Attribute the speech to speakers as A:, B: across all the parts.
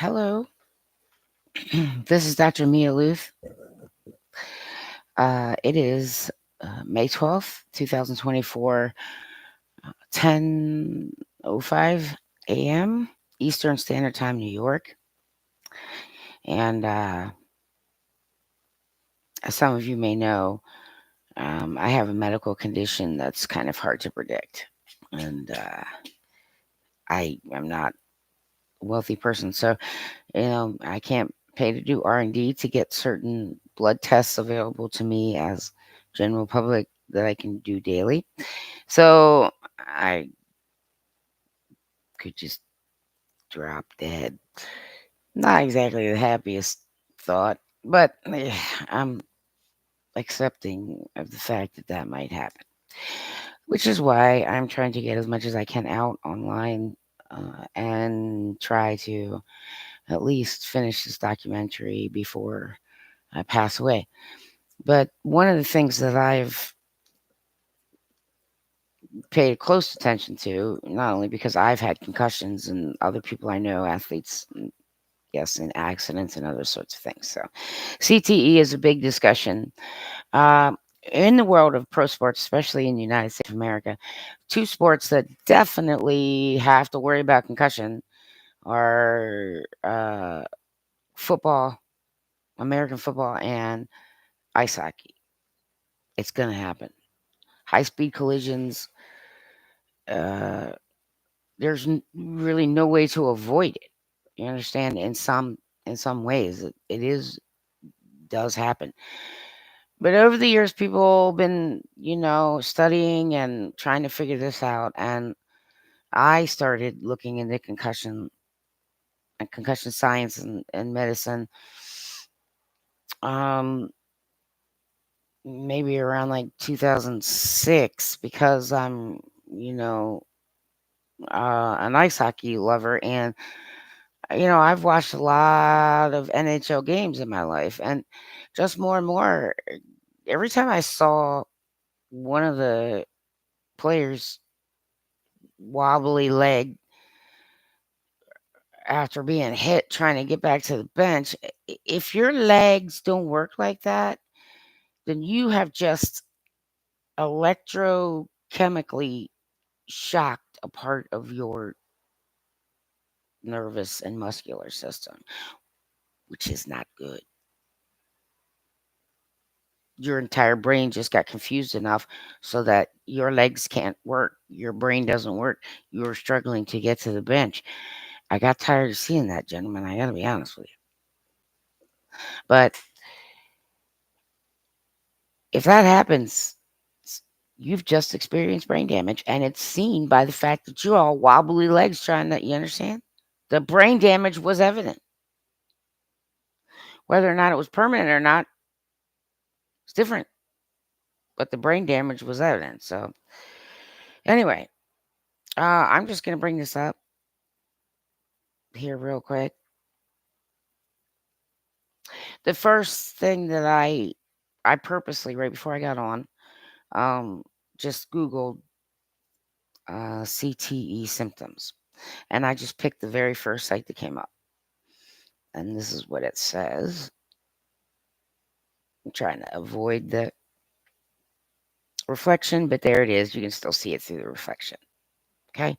A: Hello, this is Dr. Mia Lueth. It is May 12th, 2024, 10:05 a.m. Eastern Standard Time, New York. And as some of you may know, I have a medical condition that's kind of hard to predict. And I am not a wealthy person, so I can't pay to do R&D to get certain blood tests available to me as general public that I can do daily. So I could just drop dead. Not exactly the happiest thought, but I'm accepting of the fact that that might happen, which is why I'm trying to get as much as I can out online and try to at least finish this documentary before I pass away. But one of the things that I've paid close attention to, not only because I've had concussions and other people I know, athletes, yes, and accidents and other sorts of things. So, CTE is a big discussion. Um, in the world of pro sports, especially in the United States of America, two sports that definitely have to worry about concussion are football, American football, and ice hockey. It's going to happen. High speed collisions, uh, there's really no way to avoid it. You understand? In some ways, it is does happen. But over the years, people been studying and trying to figure this out, and I started looking into concussion science and medicine. Um, Maybe around like 2006 because I'm an ice hockey lover, and I've watched a lot of NHL games in my life, and just more and more, every time I saw one of the players wobbly leg after being hit trying to get back to the bench, if your legs don't work like that, then you have just electrochemically shocked a part of your nervous and muscular system, which is not good. Your entire brain just got confused enough so that your legs can't work, your brain doesn't work, you're struggling to get to the bench. I got tired of seeing that, gentlemen. I got to be honest with you. But if that happens, you've just experienced brain damage, and it's seen by the fact that you're all wobbly legs trying to, you understand? The brain damage was evident. Whether or not it was permanent or not, it's different. But the brain damage was evident. So, anyway, I'm just going to bring this up here real quick. The first thing that I purposely, right before I got on, um, just Googled CTE symptoms, and I just picked the very first site that came up, and this is what it says. I'm trying to avoid the reflection, but there it is. You can still see it through the reflection. Okay.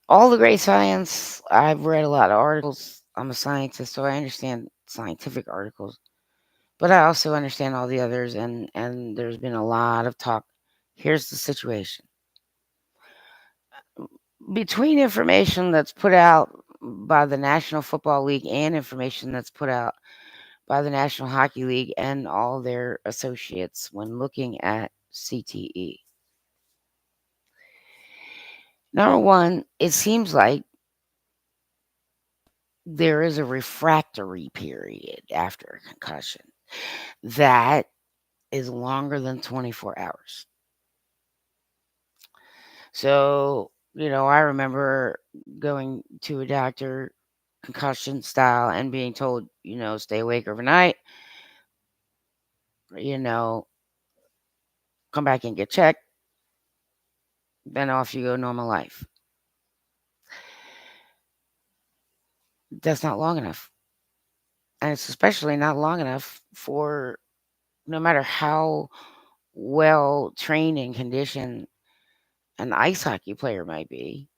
A: All the great science. I've read a lot of articles. I'm a scientist, so I understand scientific articles, but I also understand all the others, and there's been a lot of talk. Here's the situation. Between information that's put out by the National Football League and information that's put out by the National Hockey League and all their associates when looking at CTE. Number one, it seems like there is a refractory period after a concussion that is longer than 24 hours. So, I remember going to a doctor, concussion style, and being told, stay awake overnight, you know, come back and get checked, then off you go, normal life. That's not long enough. And it's especially not long enough for no matter how well trained and conditioned an ice hockey player might be.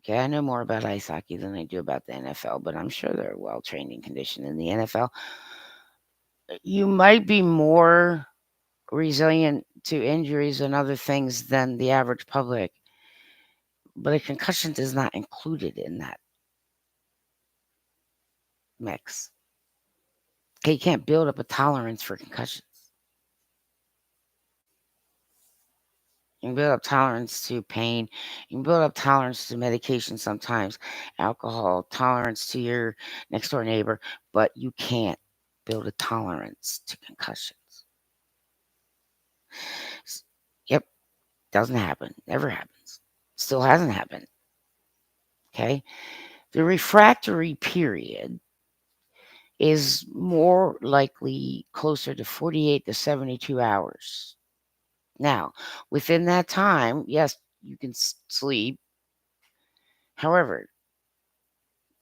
A: Okay, I know more about ice hockey than I do about the NFL, but I'm sure they're well trained and conditioned in the NFL. You might be more resilient to injuries and other things than the average public, but a concussion is not included in that mix. Okay, you can't build up a tolerance for concussions. You can build up tolerance to pain. You can build up tolerance to medication sometimes, alcohol, tolerance to your next door neighbor, but you can't build a tolerance to concussions. Yep, doesn't happen. Never happens. Still hasn't happened. Okay. The refractory period is more likely closer to 48 to 72 hours. Now, within that time, yes, you can sleep. However,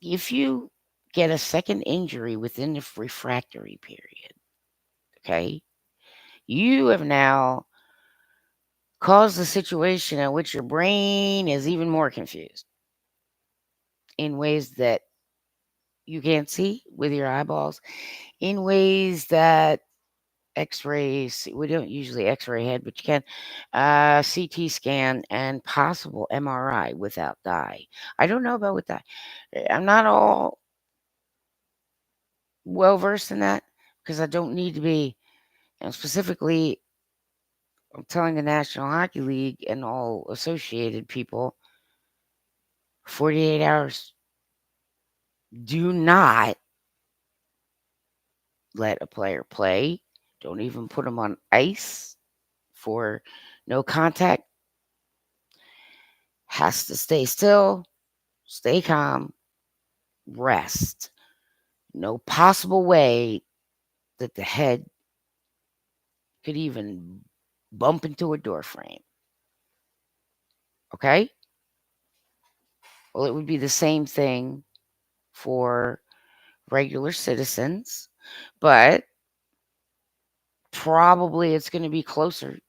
A: if you get a second injury within the refractory period, okay, you have now caused a situation in which your brain is even more confused in ways that you can't see with your eyeballs, in ways that x-rays, we don't usually x-ray head, but you can, CT scan and possible MRI without dye. I don't know about with dye. I'm not all well versed in that because I don't need to be. And specifically, I'm telling the National Hockey League and all associated people, 48 hours. Do not let a player play. Don't even put them on ice for no contact. Has to stay still, stay calm, rest. No possible way that the head could even bump into a door frame. Okay? Well, it would be the same thing for regular citizens, but probably it's going to be closer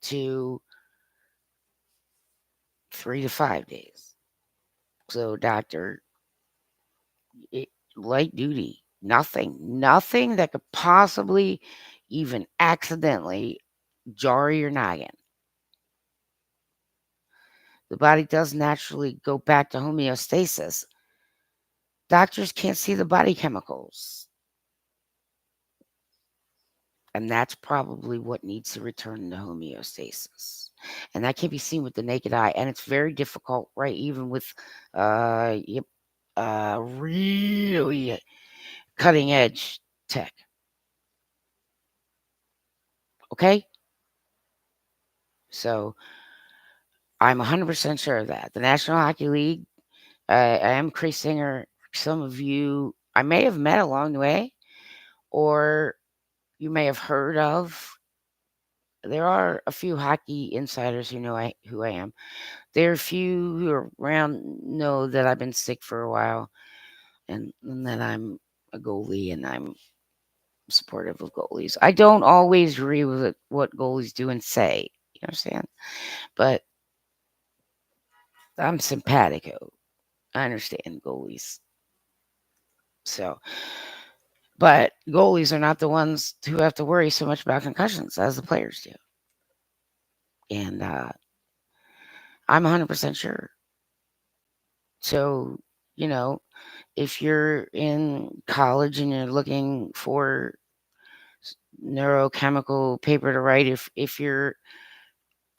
A: to 3 to 5 days. So, doctor, it, light duty, nothing that could possibly even accidentally jar your noggin. The body does naturally go back to homeostasis. Doctors can't see the body chemicals. And that's probably what needs to return to homeostasis. And that can be seen with the naked eye. And it's very difficult, right? Even with yep, really cutting edge tech. Okay? So I'm 100% sure of that. The National Hockey League, I am Creasesinger. Some of you I may have met along the way, or you may have heard of. There are a few hockey insiders who know who I am. There are a few who are around know that I've been sick for a while, and that I'm a goalie and I'm supportive of goalies. I don't always agree with what goalies do and say. You understand? But I'm simpatico. I understand goalies. So, but goalies are not the ones who have to worry so much about concussions as the players do. And I'm 100% sure. So, you know, if you're in college and you're looking for neurochemical paper to write, if you're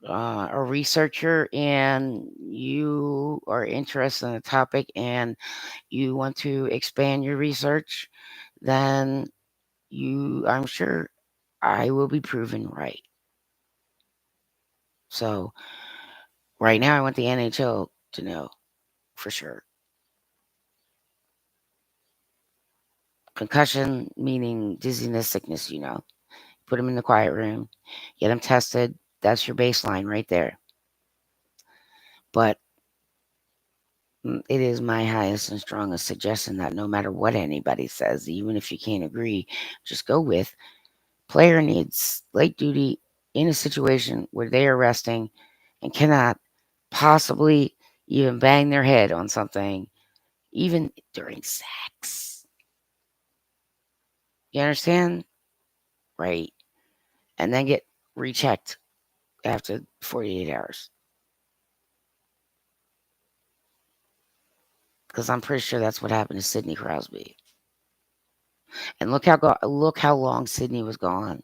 A: a researcher and you are interested in a topic and you want to expand your research, then I'm sure I will be proven right. So right now I want the NHL to know for sure. Concussion meaning dizziness, sickness, put them in the quiet room, get them tested. That's your baseline right there. But It is my highest and strongest suggestion that no matter what anybody says, even if you can't agree, just go with player needs light duty in a situation where they are resting and cannot possibly even bang their head on something, even during sex. You understand? Right. And then get rechecked after 48 hours. Because I'm pretty sure that's what happened to Sidney Crosby. And look how long Sidney was gone.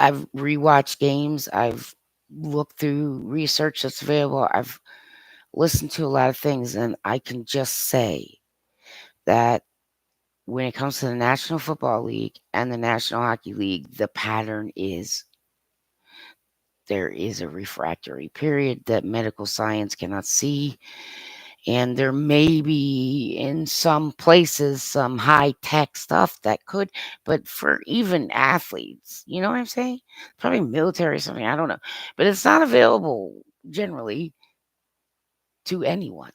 A: I've rewatched games. I've looked through research that's available. I've listened to a lot of things, and I can just say that when it comes to the National Football League and the National Hockey League, the pattern is there is a refractory period that medical science cannot see. And there may be in some places some high tech stuff that could, but for even athletes, you know what I'm saying? Probably military or something, I don't know. But it's not available generally to anyone.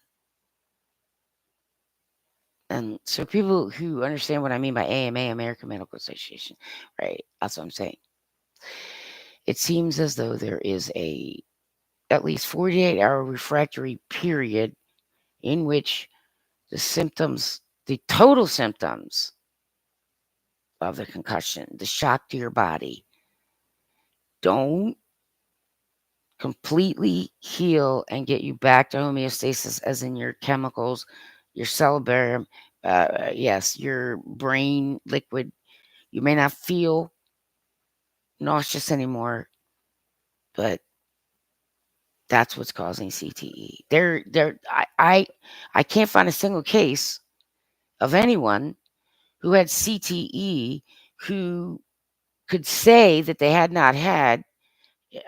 A: And so people who understand what I mean by AMA, American Medical Association, right? That's what I'm saying. It seems as though there is a at least 48-hour refractory period in which the symptoms, the total symptoms of the concussion, the shock to your body, don't completely heal and get you back to homeostasis, as in your chemicals, your cerebellum, yes, your brain liquid. You may not feel nauseous anymore, but that's what's causing CTE. I can't find a single case of anyone who had CTE who could say that they had not had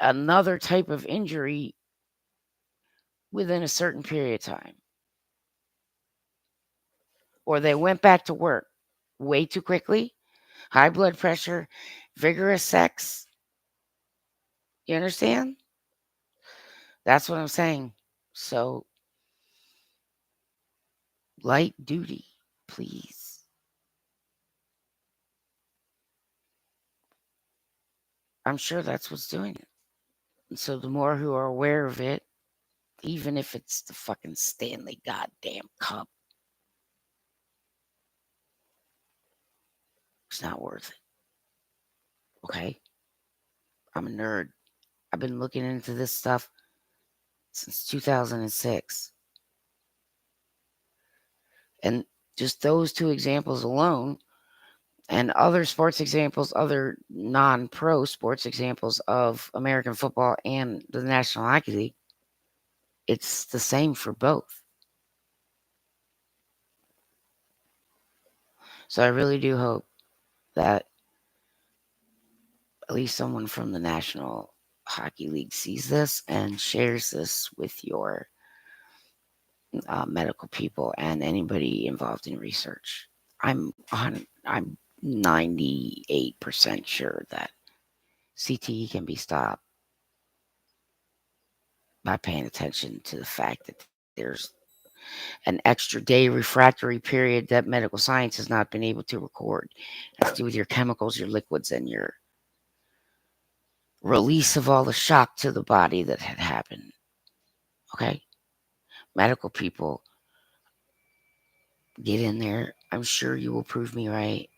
A: another type of injury within a certain period of time, or they went back to work way too quickly, high blood pressure, vigorous sex. You understand? That's what I'm saying. So, light duty, please. I'm sure that's what's doing it. And so, the more who are aware of it, even if it's the fucking Stanley goddamn Cup, it's not worth it. Okay? I'm a nerd. I've been looking into this stuff since 2006. And just those two examples alone, and other sports examples, other non pro sports examples of American football and the National Hockey League, it's the same for both. So I really do hope that at least someone from the National Hockey League sees this and shares this with your medical people and anybody involved in research. I'm 98% sure that CTE can be stopped by paying attention to the fact that there's an extra day refractory period that medical science has not been able to record. It has to do with your chemicals, your liquids, and your release of all the shock to the body that had happened. Okay? Medical people, get in there. I'm sure you will prove me right.